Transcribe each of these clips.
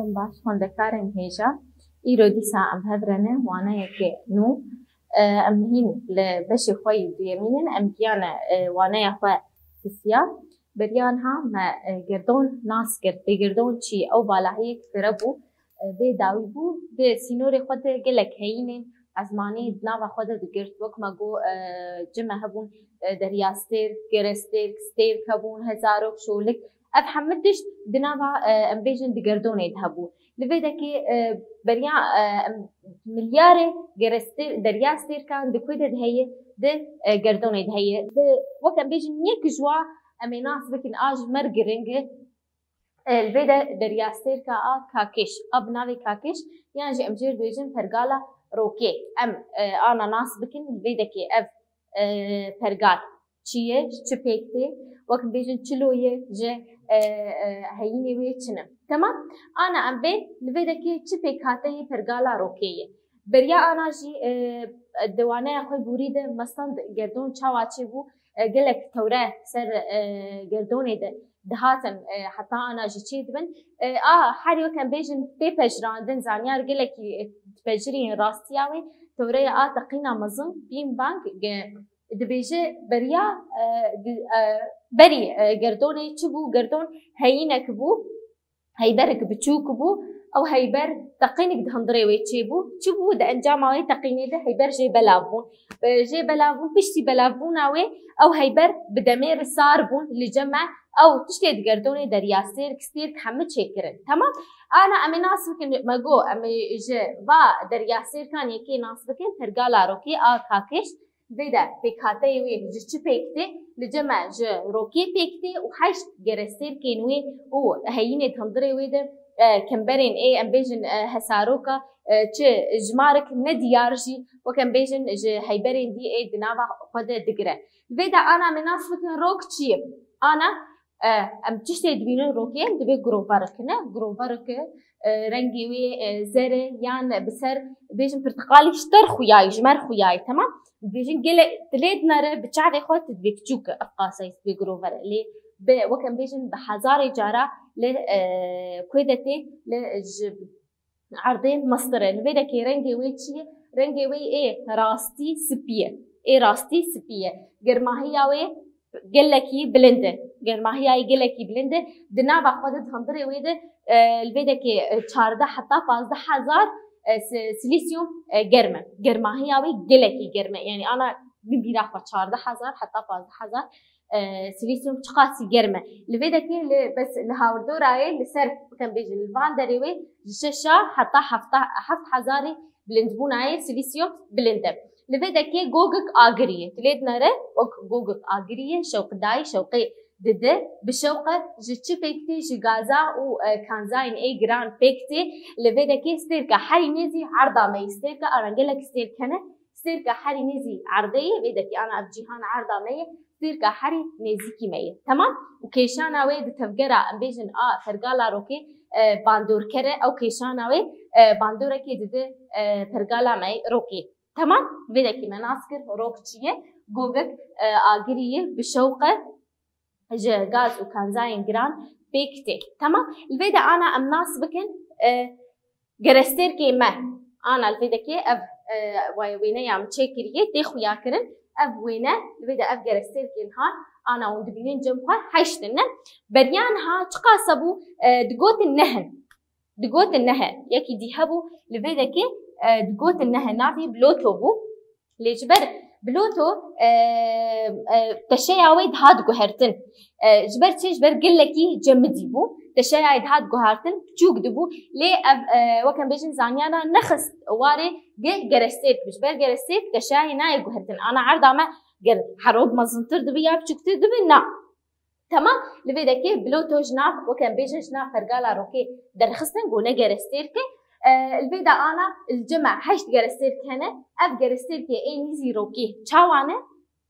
روشتون باش خوندەکارن هێژە ئیرۆ دیسا ئەم هەڤرەنە وانەیەکێ نو ئەم هین لە بەشی خۆی دوێمینن ئەم گیانە وانەیە خۆ سسیە بەریان ها مە گردۆن ناس کرد بێگردۆن چی ئەو بالاهەیەک فرە بوو بێ داوی بوو بێ سینۆرێ خۆ دە gelek heyînên ezmanî nava xwe de digirt wek me got cime hebûn derya stêrk gerestêrk stêrk hebûn hezarok şolik ev hemû tişt di nava em bêjin di girdonê de hebû li vê dekê beriya milyarê derya stêrkan di ku de diheye di girdonê de heye wek em bêjin yek ji wan em ê nas bikin a ji mer giring li vê de derya stêrka a kakêş a bi navê kakêş yan jî em jê dibêjin pergala rokê em ana nas bikin li vê dekê ev pergal çi ye çi pêk tê wek em bêjin çilo ye ji heyînê wê çi ne temam ana em bê li vê dekê çi pêk hate ye pergala rokê ye beriya ana jî di waneya xwe bûrî de mestan gerdon çawa çêbû gelek tewre ser gerdonê de dihatin heta ana jî çê dibin a herî wek em bêjin pê pejirandin zanyar gelekî pejirîn rastiya wê tewreya a teqîna mezin bîn bank dibêje beriya berî gerdonê çi bû gerdon heyînek bû heyberek biçûk bû ew heyber teqînek di hundirê wê çêbû çi bû di encama wê teqînê de heyber jê belav bûn jê belav bûn piştî belavbûna wê ew heyber bi demêr sar bûn li ceme ew tiştê di gerdonê derya stêrk stêrk hemû çêkirin temam ana em ê nas bikin me got em ê ji va derya stêrkan yekê nas bikin pergala rokê a kakêş vê de pêkhateyê wê ji çi pêk tê li ceme ji rokê pêk tê û heşt gerestêrkên wê û heyînê di hundirê wê de kemberên ê em bêjin hesaroka çi jmarek ne diyar jî wek em bêjin ji heyberên dî ê di nava xwe de digire vê de ana em ê nas bikin rok çi ye ana em tiştê dibînin rokê em divê girovarikine girovarike rengê wê zerê yan bi ser bêjin pirtiqalî ji ter xuyayî ji mer xuyayî temam bêjin gelek dilê dinare bi çavê xwe tu divê biçûk ev qaseyî divê girovere lê wek em bêjin bi hezarê cara li ku de tê li ji erdê mestir li vê dekê rengê wê çi ye rengê wê ê rastî spî ye ê rastî spî ye germahiya wê gelekî bilind e germahiyayê gelekî bilind e di nava xwe de di hundirê wê de li vê dekê çardeh heta pazdeh hezar silîsyum germ e germahiya wê gelekî germ e yani ana bibîra xwe çardeh hezar heta pazdeh hezar silîsyum çi qasî germ e li vê dekê bes li hawirdorayê li ser bikem bêjin li van derê wê ji şeşa heta heft hezarê bilindbûnayê silîsyum bilind e li vê dekê gogik agirî ye dilê dinare wek gogik agirî ye şewqdayî şewqê dide bi şewqe ji çi pêk tê ji gaza û kanzayên ê giran pêk tê li vê dekê stêrka herî nêzî erda me ye stêrka ana gelek stêrk hene stêrka herî nêzî erdê ye vê dekê ana ev cîhan erda me ye stêrka herî nêzîkî me ye temam û kêşana wê di tevgera em bêjin a pergala rokê bandorker e ew kêşana wê bandorekê dide pergala me rokê temam vê dekê me nas kir rok çi ye gogik agirî ye bi şewqe ji gaz û kanzayên giran pêk tê temam li vê de ana em nas bikin gerestêrkê me ana li vê dekê ev wêneya min çê kiriye tê xuya kirin ev wêne li vê de ev gerestêrkên han ana hûn dibînin cem xwe heştin ne beriyan ha çi qasa bû digotin nehin digotin nehe yekî dî hebû li vê dekê digotin nehe navê biloto bû lê ji ber biloto teşeya wê dihat guhertin ji ber çê ji ber gelekî cemidî bû teşeyayê dihat guhertin piçûk dibû lê ev wek em bêjin zanyana nexist warê gerestêrk ji ber gerestêrk teşeyayê nayê guhertin ana erda me gel herod mezintir dibe ya piçûktir dibe na temam li vê dekê biloto ji nav wek em bêjin ji nav pergala rokê derxistin gûne gerestêrkê li vê de ana li ceme heşt gerestêrk hene ev gerestêrkê ê nîzî rokê çawa ne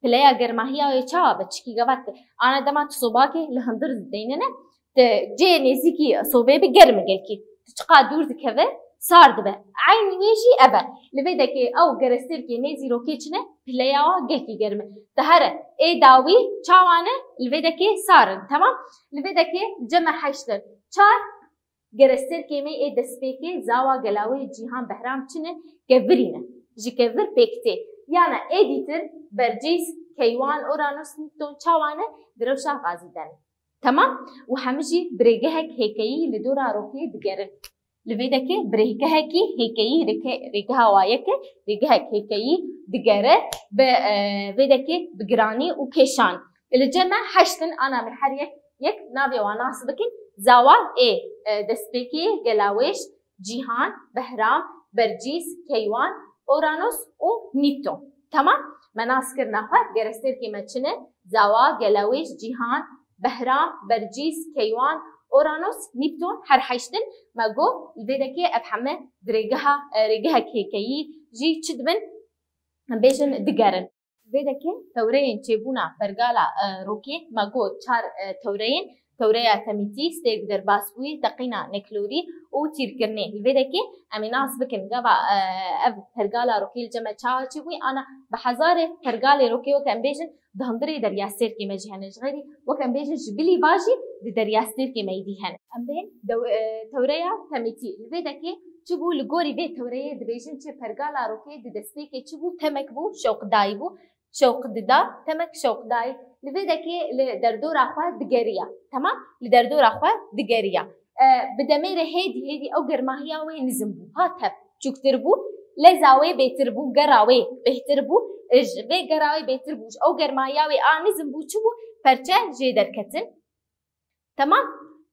pileya germahiya wê çawa be çikî gevat ana dema tu sobakê li hindir didênine te cê nêzîkî sobê bi germ gelkî tu çiqa dûr dikeve sar dibe aynî wê jî ev e li vê dekê ew gerestêrkê nêzî rokê çi ne pileya wa gelkî germ e te here ê dawî çawa ne li vê dekê sar in temam li vê dekê ceme heştin çar گرستر کمی ای دسپیکی زاوا گلاوی جیهان بهرام چنه کورینه جی کور پکته یعنی ای دیتر برجیس کیوان اورانوس نیپتون چاوانه دروشا غازیدن تمام و همجی برگهک هیکایی لدورا روکی دگرن لفيدكي بريكهكي هيكي ريكها وايك ريكهك هيكي دقرة بفيدكي بقراني وكيشان الجمع حشتن أنا من حريك يك نابي وناصبكن زاوا إيه دسبيكي جلاويش جيهان بهرام برجيس كيوان أورانوس ونيبتون تمام مناسكر نخوة جرستير كيما تشنه زاوا جلاويش جيهان بهرام برجيس كيوان اورانوس نيبتون هر حيشتن ما جو الفيدكي افحمه دريجها ريجها كيكي جي تشدبن بيجن دقارن الفيدكي ثورين تشيبونا فرقالا روكي ما جو تشار ثورين ثوريا تميتي ستيك درباسوي تقينا نكلوري وتيركرني الفيدكي امي ناس بكن قبا اف فرقالا روكي الجمع تشاوي انا بحزاره فرقالي روكي وكان بيجن دهندري درياستير كي مجهن جغيري وكان بيجن جبلي باجي درياستير كي ميديهن ام بين ثوريا تميتي الفيدكي تشبو لغوري بيت ثوريا دبيجن تشي فرقالا روكي دستيكي تشبو تمكبو شوق دايبو شوق ددا تمك شوق داي لفيدكي لدردور اخوا دقريا تمام لدردور اخوا دقريا بدمير هيدي او قرماهيا وين نزمبو هاتب شوك تربو لزاوي بيتربو قراوي بيتربو بي قراوي بيتربو او قرماهيا وي نزمبو تشبو فرچه جيدر كتن تمام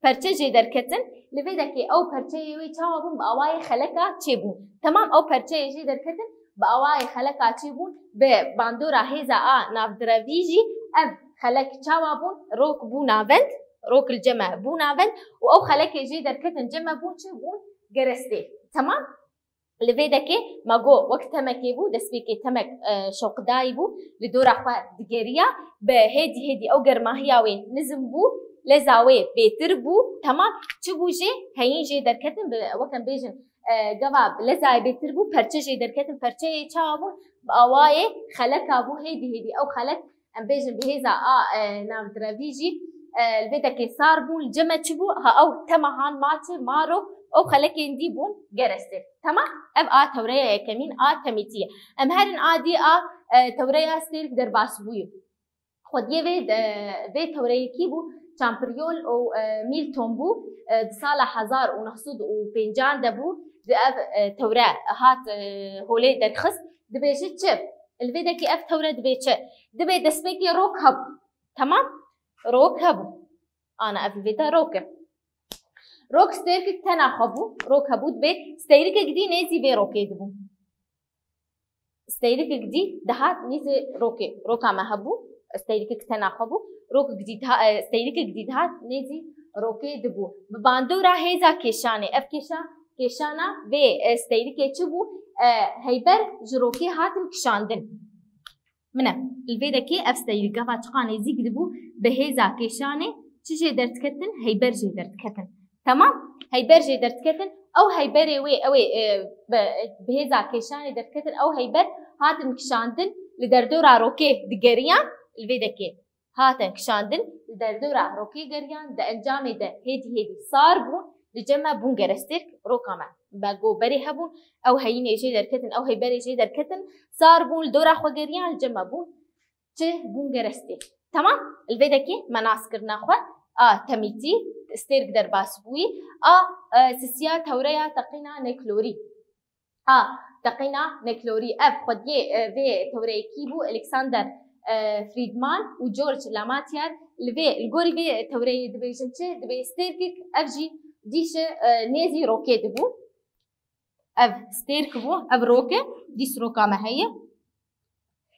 فرچه جيدر كتن لفيدكي او فرچه وي چاوبون باواي خلقا چيبون تمام او فرچه جيدر كتن باواي خلقا چيبون بباندورا هيزا نافدراويجي اب خلق چاوابون روك بو نافند روك الجمع بو نافند او خلق جيدر كتن جمع بون چيبون گرسته تمام لفيدكي ماغو وقت تمكي بو دسبيكي تمك شوق دايبو لدورا خوا دگريا بهدي او گرماهيا وين نزم بو لزاوي بيتربو تمام چبوجي هين جيدر كتن وكان بيجن جواب لزاي بيتربو پرچه جيدر كتن پرچه چاوبو باواي خلق ابو هدي او خلق ام بيجن بهيزا نام دراويجي الفيدكي صار بون الجمع چبو او تمهان ماتي مارو او خلق يندي بون جرستر تمام اب ثوريا كمين تميتيه ام هرن دي ثوريا ستير درباسبوي خديه في ثوريا كيبو چامپريول او ميلتون بو سال 1950 دبو ثورة هات هولي دخس دبيجي تشب الفيدكي اف ثورة دبيجي دبي دسبيكي روك هب تمام روك هب انا اف الفيدا روك ستيرك تناخبو روك هبو دبي ستيرك جدي نيزي بي روكي دبو ستيرك جدي دهات نيزي روكا ما هبو ستيرك تناخبو روك جديد ستيرك جديد هات نيزي روكي دبو بباندورا هيزا كيشاني اف كيشانا في ستيرك تشبو هيبر جروكي هاتن كشاندن منا الفيدكي اف ستيرك فاتقاني زيك دبو بهيزا كيشاني تشي درت كتن هيبر جي درت كتن تمام هيبر جي درت كتن او هيبر اوي بهيزا كيشاني درت كتن او هيبر هاتن كشاندن لدردورا روكي دقريان الفيدكي هاتن كشاندن لدردورا روكي قريان دا انجامي دا هيدي صار بون لجمع بون جرستيك روكاما باقو بري هبون او هيني جي دركتن او هيبري جي دركتن صار بون لدورا خو قريان الجمع بون چه بون جرستيك تمام الفيدكي مناسكر ناخوة تميتي ستيرك درباسبوي سسيا ثوريا تقينا نيكلوري تقينا نيكلوري اف خديه في ثوري كيبو الكسندر فريدمان وجورج لاماتيار لفي الجوري في ثوري دبيجنتش دبي ستيركك افجي ديش نيزي روكي دبو اف ستيرك بو اف روكي ديس روكا ما هي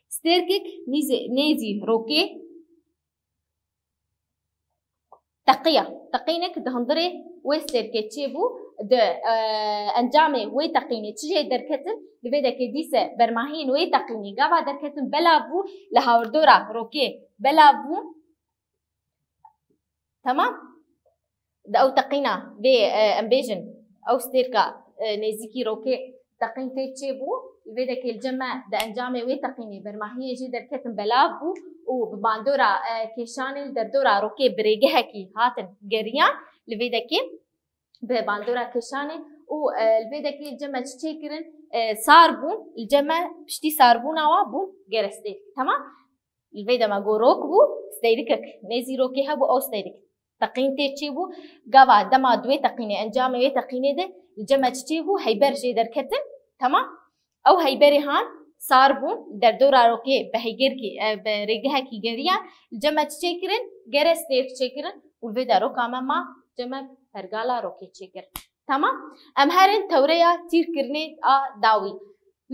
ستيركك نيزي روكي تقينك دهندري وستيركي تشيبو د انجامي وي تقيني تشي دركتن لفيدا كديسه برماهين وي تقيني غابا دركتن بلابو لهاوردورا روكي بلابو تمام او تقينا في امبيجن او ستيركا نيزيكي روكي تقين تشيبو لفيدا كي الجمع د انجامي وي تقيني برماهين جي دركتن بلابو وباندورا كيشانل دردورا روكي بريجهكي هاتن جريان لفيدا كي به باندورا کشانه و الویده که جمع چه کرن سار بون الجمع پشتی سار بون آوا بون گرسته تمام الویده ما گو روک بو استیرکک نزی روکی ها بو او استیرک تقین تی چی بو گوا دما دوی تقینه انجام وی تقینه ده الجمع چی بو هیبر جی در کتن تمام او هیبری هان سار بون در دورا روکی به هیگر کی به ریگه کی گریان الجمع چه کرن گرسته چه کرن الویده روک ما جمع پرگالا روکی چه کرن تمام ام هرن توریا تیر کرنه داوی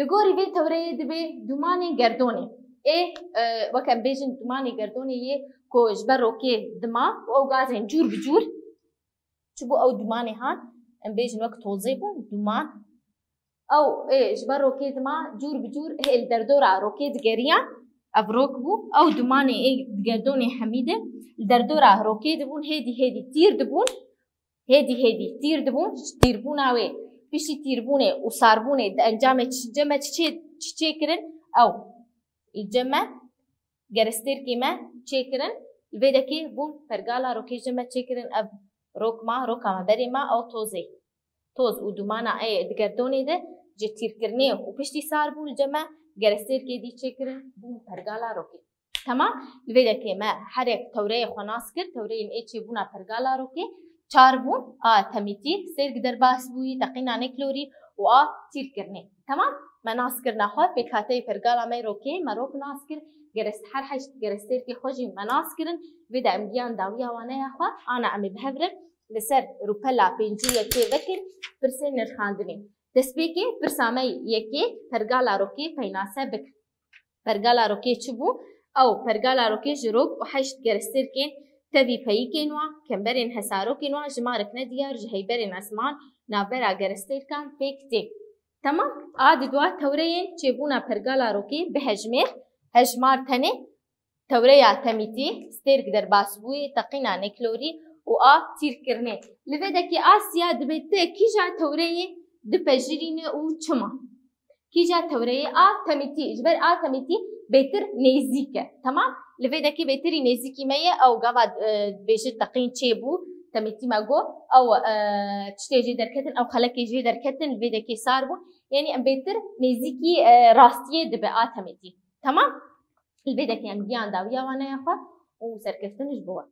لگوری وی توریا دبی دومانی گردونه وکم بیجن دومانی گردونه یه کوش بروکی دما و او گازن جور بجور چبو او دومانی هان ام بیجن وقت توضیبون دومان او جبروکی دما جور بجور هل دردورا روکی دگریان ابروک بو او دومانی گردونه حمیده دردورا روکی دبون هدی تیر دبون هدی تیر دبون تیر بوناوی پیشی تیر بونه و سار بونه انجام جمع چه کرن او الجمع گرستیر کی ما چه کرن الویده کی بون پرگالا روکی جمع چه کرن اب روکا ما بری ما او توز و دومانا دگردونه ده جه تیر کرنه و پیشی سار بون الجمع گرستیر کی دی چه کرن بون پرگالا روکی تمام الویده کی ما هر یک توره خناس کرد توره این چه بونا پرگالا روکی چار بون تمیتی سرگ در باس بوی تقینا نکلوری و تیر کرنه تمام ما ناس کرنا خود به کاته پرگالا می روکی ما روک ناس کر گرست هر هشت گرستیر که خوشی ما ناس کرن ویدا امگیان داویا وانه خوا انا امی بهورن لسر روپلا پنجویه که وکر پرسه نرخاندنی دسپیکی پرسامه یکی پرگالا روکی پیناسه بک پرگالا روکی چبو او پرگالا روکی جروک و هشت گرستیر کن تبي بيكينوا كمبرين حساروكينوا جمارك نديار جهيبرين اسمان نابرا گرستير كان بيكتي تمام عاد دوا تورين چيبونا پرگالا روكي بهجمير هجمار تنه توريا تميتي ستيرك در باسبوي تقينا نكلوري و تير كرنه لفدكي آسيا دبيته كيجا توري دبجرينه و چما كيجا توري تميتي جبر تميتي بيتر نيزيكه تمام لفيدكي بيتري نيزيكي مية او قاعد بيجي تقين تشيبو تميتي ماغو او تشتيجي دركتن او خلكي جي دركتن لفيدكي صاربو يعني ام بيتر نيزيكي راستيه دبقات تميتي تمام لفيدكي ام جيان داويا وانا يا اخوات وسركفتن جبوا